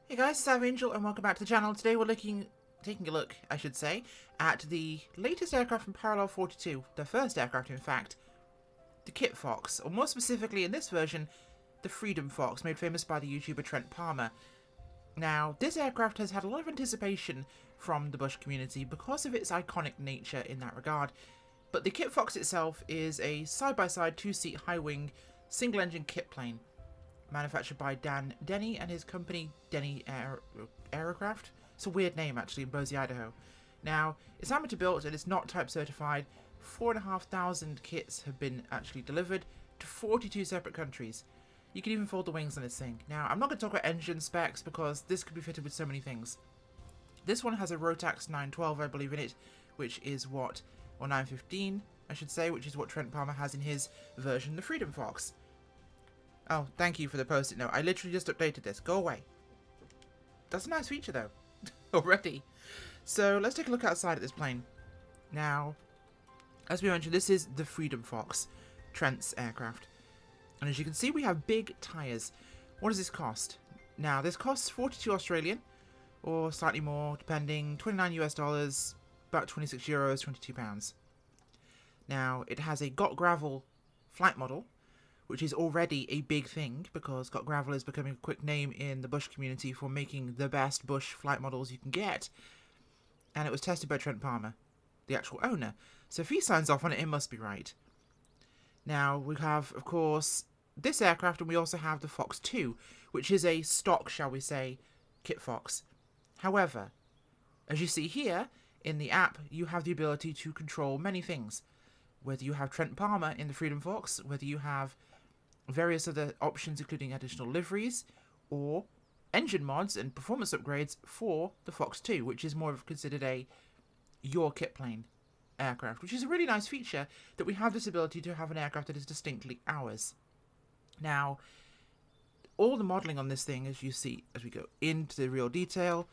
Hey guys, it's Angel and welcome back to the channel. Today we're taking a look, I should say, at the latest aircraft from Parallel 42, the first aircraft in fact, the Kitfox, or more specifically in this version, the Freedom Fox, made famous by the YouTuber Trent Palmer. Now, this aircraft has had a lot of anticipation from the Bush community because of its iconic nature in that regard, but the Kitfox itself is a side-by-side two-seat high-wing, single-engine kit plane, manufactured by Dan Denny and his company Denny Aircraft. It's a weird name actually, in Boise, Idaho. Now, it's amateur built and it's not type certified. 4,500 kits have been actually delivered to 42 separate countries. You can even fold the wings on this thing. Now, I'm not going to talk about engine specs because this could be fitted with so many things. This one has a Rotax 912, I believe, in it, which is what, or 915, I should say, which is what Trent Palmer has in his version, the Freedom Fox. Oh, thank you for the post-it note. I literally just updated this. Go away. That's a nice feature, though, already. So, let's take a look outside at this plane. Now, as we mentioned, this is the Freedom Fox, Trent's aircraft. And as you can see, we have big tyres. What does this cost? Now, this costs 42 Australian, or slightly more, depending, 29 US dollars, about 26 euros, 22 pounds. Now, it has a Got Gravel flight model, which is already a big thing, because Got Gravel is becoming a quick name in the Bush community for making the best Bush flight models you can get. And it was tested by Trent Palmer, the actual owner. So if he signs off on it, it must be right. Now, we have, of course, this aircraft, and we also have the Fox 2, which is a stock, shall we say, Kitfox. However, as you see here, in the app, you have the ability to control many things. Whether you have Trent Palmer in the Freedom Fox, whether you have various other options including additional liveries, or engine mods and performance upgrades for the Fox 2, which is more of considered a your kit plane aircraft, which is a really nice feature that we have this ability to have an aircraft that is distinctly ours. Now, all the modelling on this thing, as you see as we go into the real detail,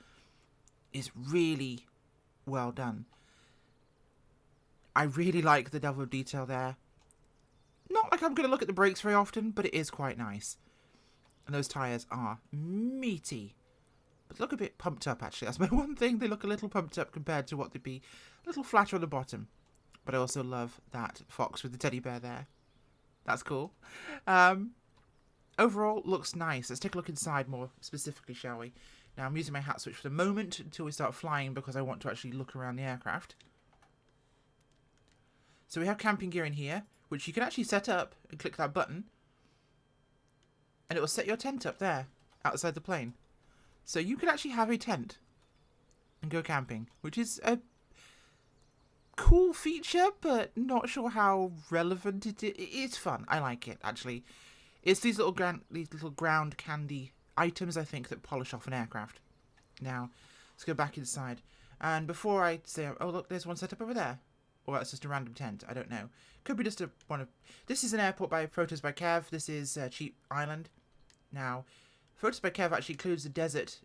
is really well done. I really like the level of detail there. Not like I'm going to look at the brakes very often, but it is quite nice. And those tyres are meaty. But look a bit pumped up, actually. That's my one thing. They look a little pumped up compared to what they'd be a little flatter on the bottom. But I also love that fox with the teddy bear there. That's cool. Overall, looks nice. Let's take a look inside more specifically, shall we? Now, I'm using my hat switch for the moment until we start flying because I want to actually look around the aircraft. So we have camping gear in here, which you can actually set up and click that button. And it will set your tent up there, outside the plane. So you can actually have a tent and go camping, which is a cool feature, but not sure how relevant it is. It's fun. I like it, actually. It's these little ground candy items, I think, that polish off an aircraft. Now, let's go back inside. And before I say, oh look, there's one set up over there. Or that's just a random tent, I don't know. Could be just one of... This is an airport by Photos by Kev. This is Cheap Island. Now, Photos by Kev actually includes the desert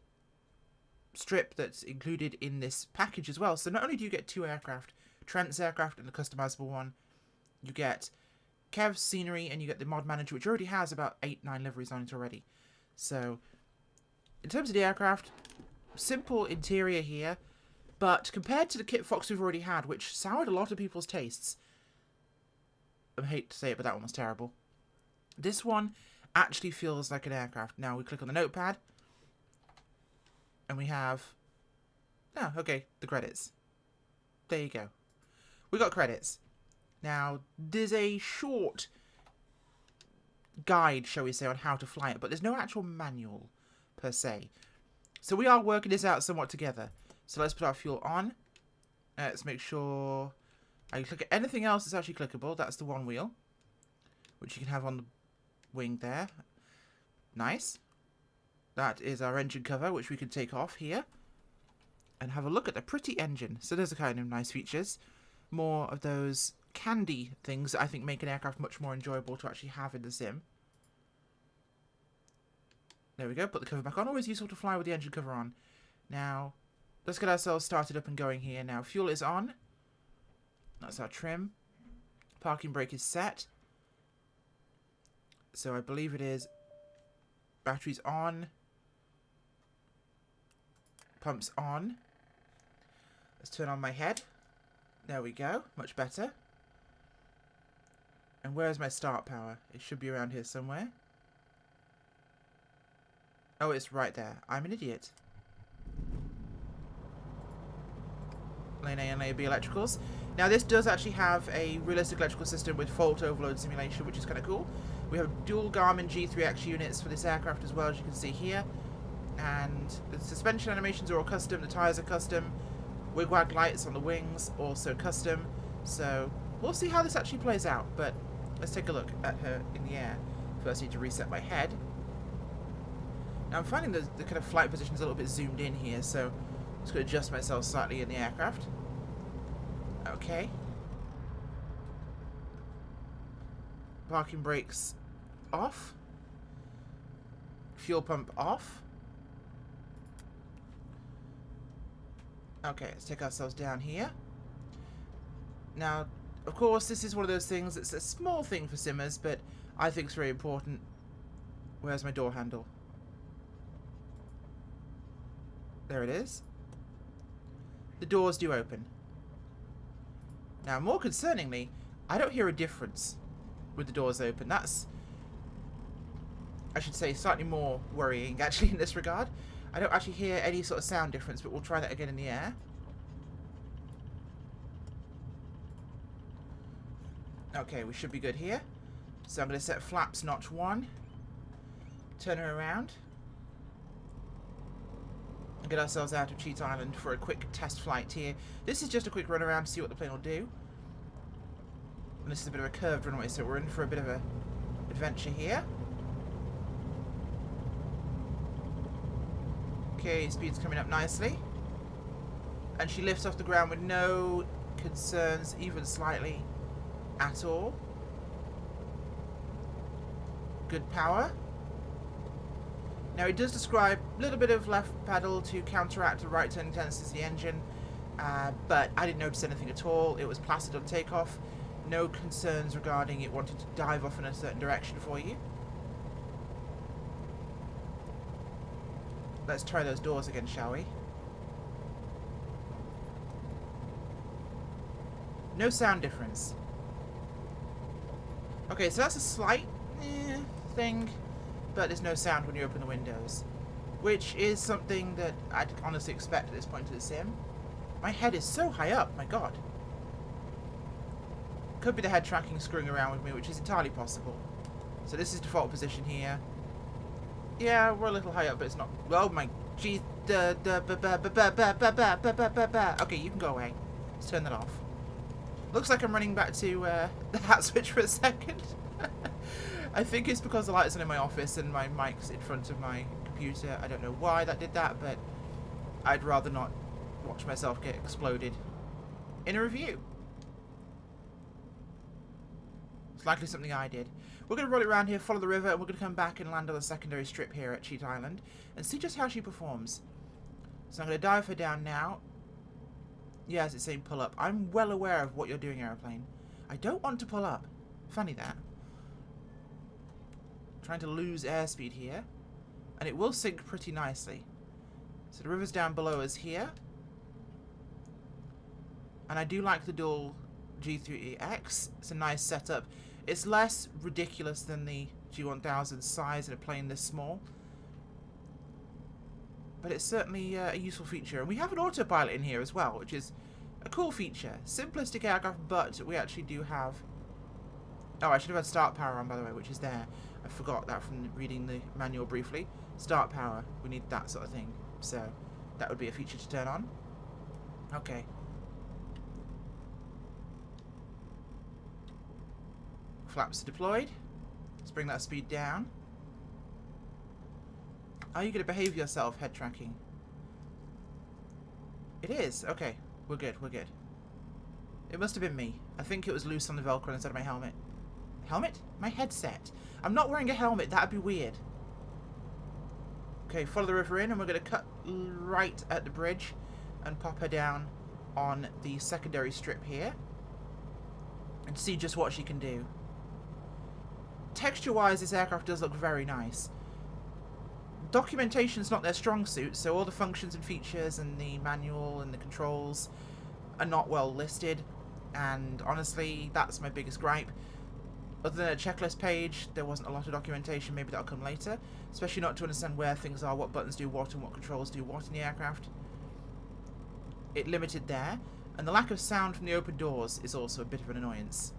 strip that's included in this package as well. So not only do you get two aircraft, Trent's aircraft and the customizable one, you get Kev's scenery and you get the mod manager, which already has about 8-9 liveries on it already. So, in terms of the aircraft, simple interior here. But compared to the Kitfox we've already had, which soured a lot of people's tastes, I hate to say it, but that one was terrible. This one actually feels like an aircraft. Now we click on the notepad, and we have... Oh, okay, the credits. There you go. We got credits. Now, there's a short guide, shall we say, on how to fly it, but there's no actual manual, per se. So we are working this out somewhat together. So let's put our fuel on. Let's make sure I click at anything else that's actually clickable. That's the one wheel, which you can have on the wing there. Nice. That is our engine cover, which we can take off here. And have a look at the pretty engine. So those are kind of nice features. More of those candy things that I think make an aircraft much more enjoyable to actually have in the sim. There we go. Put the cover back on. Always useful to fly with the engine cover on. Now... let's get ourselves started up and going here. Now, fuel is on. That's our trim. Parking brake is set. So I believe it is batteries on. Pumps on. Let's turn on my head. There we go. Much better. And where's my start power? It should be around here somewhere. Oh, it's right there. I'm an idiot. Lane A and Lane B electricals. Now this does actually have a realistic electrical system with fault overload simulation, which is kind of cool. We have dual Garmin G3X units for this aircraft as well, as you can see here. And the suspension animations are all custom, the tyres are custom. Wig-wag lights on the wings, also custom. So we'll see how this actually plays out, but let's take a look at her in the air. First I need to reset my head. Now I'm finding the kind of flight position's a little bit zoomed in here, so I'm just going to adjust myself slightly in the aircraft. Okay. Parking brakes off. Fuel pump off. Okay, let's take ourselves down here. Now, of course, this is one of those things, it's a small thing for simmers, but I think it's very important. Where's my door handle? There it is. The doors do open. Now, more concerningly, I don't hear a difference with the doors open. That's, I should say, slightly more worrying, actually, in this regard. I don't actually hear any sort of sound difference, but we'll try that again in the air. Okay, we should be good here. So I'm going to set flaps notch 1. Turn her around. And get ourselves out of Cheat Island for a quick test flight here. This is just a quick run around to see what the plane will do. And this is a bit of a curved runway, so we're in for a bit of an adventure here. Okay, speed's coming up nicely. And she lifts off the ground with no concerns, even slightly, at all. Good power. Now it does describe a little bit of left pedal to counteract the right turning tendencies of the engine, but I didn't notice anything at all. It was placid on takeoff. No concerns regarding it wanting to dive off in a certain direction for you. Let's try those doors again, shall we? No sound difference. Okay, so that's a slight thing, but there's no sound when you open the windows, which is something that I'd honestly expect at this point of the sim. My head is so high up, my god. Could be the head tracking screwing around with me, which is entirely possible. So this is default position here. Yeah, we're a little high up, but it's not. Oh my gee. Okay, you can go away. Let's turn that off. Looks like I'm running back to the hat switch for a second. I think it's because the lights are in my office and my mic's in front of my computer. I don't know why that did that, but I'd rather not watch myself get exploded in a review. It's likely something I did. We're going to roll it around here, follow the river, and we're going to come back and land on the secondary strip here at Cheat Island and see just how she performs. So I'm going to dive her down now. Yes, it's saying pull up. I'm well aware of what you're doing, aeroplane. I don't want to pull up. Funny that. Trying to lose airspeed here. And it will sink pretty nicely. So the river's down below us here. And I do like the dual G3X. It's a nice setup. It's less ridiculous than the G1000 size in a plane this small. But it's certainly a useful feature. And we have an autopilot in here as well, which is a cool feature. Simplistic aircraft, but we actually do have... Oh, I should have had start power on, by the way, which is there. I forgot that from reading the manual briefly. Start power. We need that sort of thing. So that would be a feature to turn on. Okay. Flaps are deployed. Let's bring that speed down. Are you going to behave yourself, head tracking? It is. Okay. We're good. We're good. It must have been me. I think it was loose on the Velcro instead of my helmet. Helmet? My headset. I'm not wearing a helmet. That'd be weird. Okay, follow the river in, and we're going to cut right at the bridge and pop her down on the secondary strip here and see just what she can do. Texture-wise, this aircraft does look very nice. documentation's not their strong suit, so all the functions and features and the manual and the controls are not well listed, and honestly, that's my biggest gripe. Other than a checklist page, there wasn't a lot of documentation. Maybe that'll come later, especially not to understand where things are, what buttons do what, and what controls do what in the aircraft. It limited there, and the lack of sound from the open doors is also a bit of an annoyance.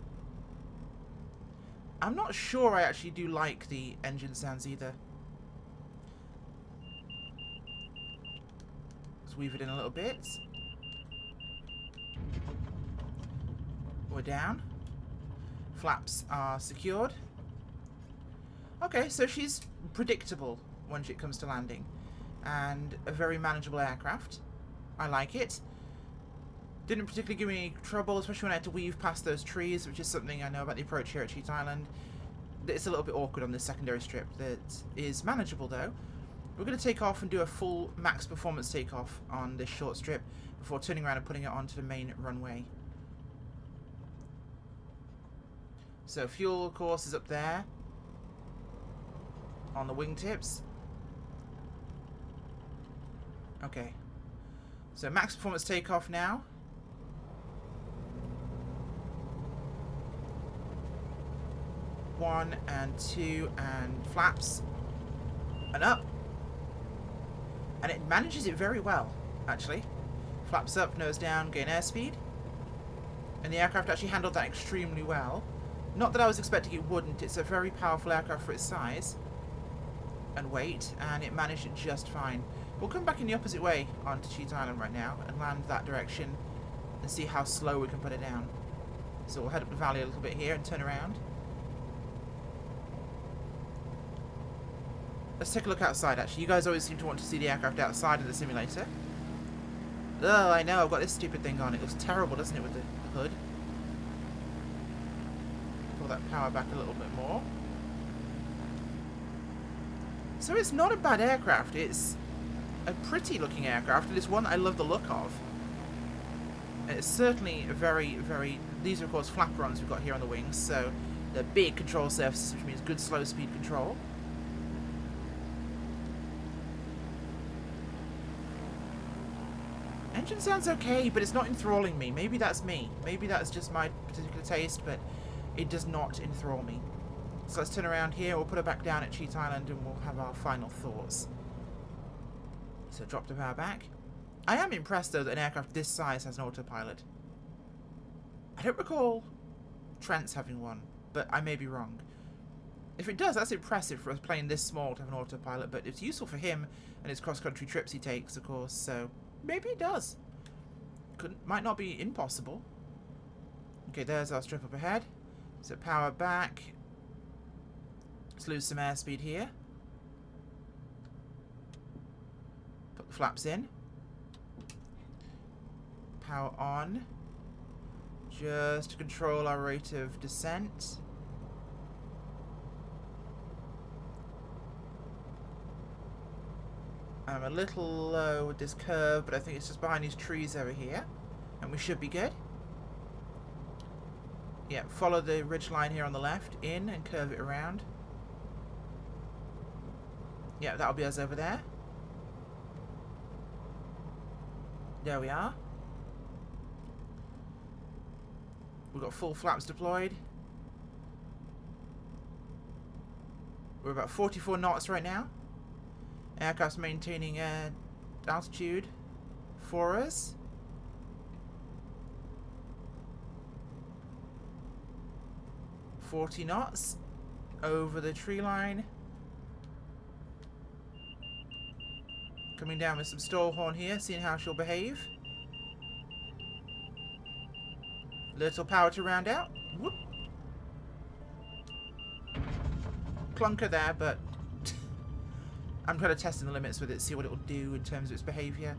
I'm not sure I actually do like the engine sounds either. Let's weave it in a little bit. We're down. Flaps are secured. Okay, so she's predictable when it comes to landing. And a very manageable aircraft. I like it. Didn't particularly give me any trouble, especially when I had to weave past those trees, which is something I know about the approach here at Cheat Island. It's a little bit awkward on this secondary strip. That is manageable, though. We're going to take off and do a full max performance takeoff on this short strip before turning around and putting it onto the main runway. So fuel, of course, is up there on the wingtips. Okay. So max performance takeoff now. One and two and flaps and up. And it manages it very well, actually. Flaps up, nose down, gain airspeed. And the aircraft actually handled that extremely well. Not that I was expecting it wouldn't. It's a very powerful aircraft for its size and weight, and it managed it just fine. We'll come back in the opposite way onto Cheat Island right now and land that direction and see how slow we can put it down. So we'll head up the valley a little bit here and turn around. Let's take a look outside, actually. You guys always seem to want to see the aircraft outside of the simulator. Oh, I know. I've got this stupid thing on. It looks terrible, doesn't it, with the hood? Pull that power back a little bit more. So it's not a bad aircraft. It's a pretty looking aircraft, and it's one I love the look of. And it's certainly a very, very... These are, of course, flaperons we've got here on the wings, so they're big control surfaces, which means good slow speed control. Engine sounds okay, but it's not enthralling me. Maybe that's me. Maybe that's just my particular taste, but it does not enthrall me. So let's turn around here, we'll put her back down at Cheat Island, and we'll have our final thoughts. So drop the power back. I am impressed, though, that an aircraft this size has an autopilot. I don't recall Trent's having one, but I may be wrong. If it does, that's impressive for a plane this small to have an autopilot, but it's useful for him and his cross-country trips he takes, of course, so maybe it does. Might not be impossible. Okay, there's our strip up ahead. So power back. Let's lose some airspeed here. Put the flaps in. Power on. Just to control our rate of descent. I'm a little low with this curve, but I think it's just behind these trees over here. And we should be good. Yeah, follow the ridge line here on the left, in and curve it around. Yeah, that'll be us over there. There we are. We've got full flaps deployed. We're about 44 knots right now. Aircraft's maintaining altitude for us. .40 knots over the tree line. Coming down with some stall horn here, seeing how she'll behave. Little power to round out. Whoop. Clunker there, but I'm trying to test the limits with it, see what it will do in terms of its behaviour.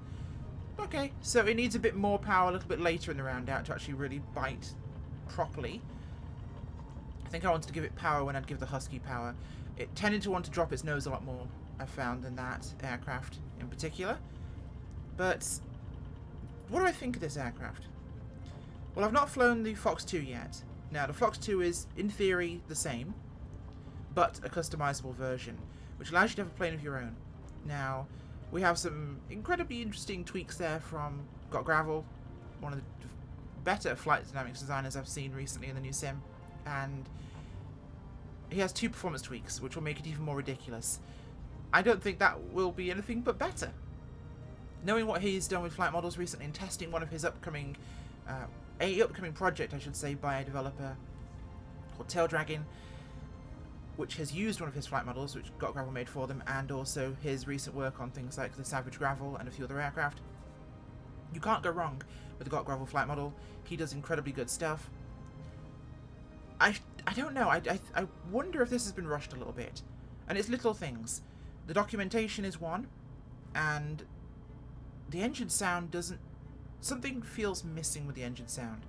Okay, so it needs a bit more power a little bit later in the round out to actually really bite properly. I think I wanted to give it power when I'd give the Husky power. It tended to want to drop its nose a lot more, I found, than that aircraft in particular. But what do I think of this aircraft? Well, I've not flown the Fox 2 yet. Now, the Fox 2 is, in theory, the same, but a customizable version, which allows you to have a plane of your own. Now, we have some incredibly interesting tweaks there from Got Gravel, one of the better flight dynamics designers I've seen recently in the new sim, and he has 2 performance tweaks, which will make it even more ridiculous. I don't think that will be anything but better. Knowing what he's done with flight models recently and testing one of his upcoming project, I should say, by a developer called Tail Dragon, which has used one of his flight models, which Got Gravel made for them, and also his recent work on things like the Savage Gravel and a few other aircraft. You can't go wrong with the Got Gravel flight model. He does incredibly good stuff. I don't know. I wonder if this has been rushed a little bit. And it's little things. The documentation is one, and the engine sound doesn't... Something feels missing with the engine sound.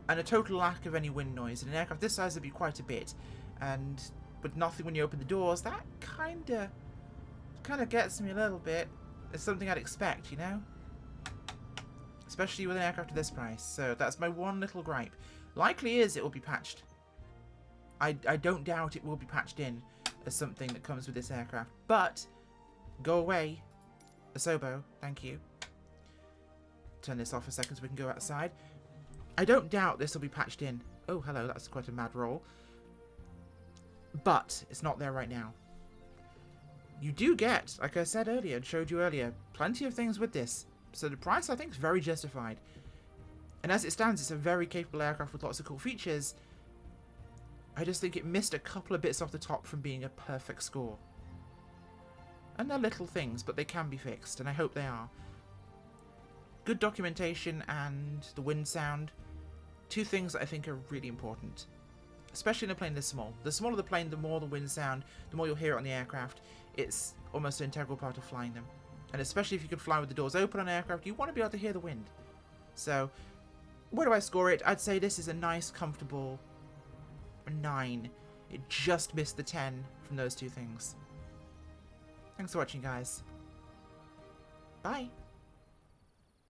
And a total lack of any wind noise. In an aircraft this size, would be quite a bit. But nothing when you open the doors. That kind of gets me a little bit. It's something I'd expect, you know? Especially with an aircraft of this price. So that's my one little gripe. Likely is it will be patched. I don't doubt it will be patched in as something that comes with this aircraft. But, go away, Asobo, thank you. Turn this off a second so we can go outside. I don't doubt this will be patched in. Oh, hello, that's quite a mad roll. But, it's not there right now. You do get, like I said earlier and showed you earlier, plenty of things with this. So the price, I think, is very justified. And as it stands, it's a very capable aircraft with lots of cool features. I just think it missed a couple of bits off the top from being a perfect score. And they're little things, but they can be fixed, and I hope they are. Good documentation and the wind sound. 2 things that I think are really important. Especially in a plane this small. The smaller the plane, the more the wind sound, the more you'll hear it on the aircraft. It's almost an integral part of flying them. And especially if you can fly with the doors open on an aircraft, you want to be able to hear the wind. So, where do I score it? I'd say this is a nice, comfortable 9. It just missed the 10 from those 2 things. Thanks for watching, guys. Bye.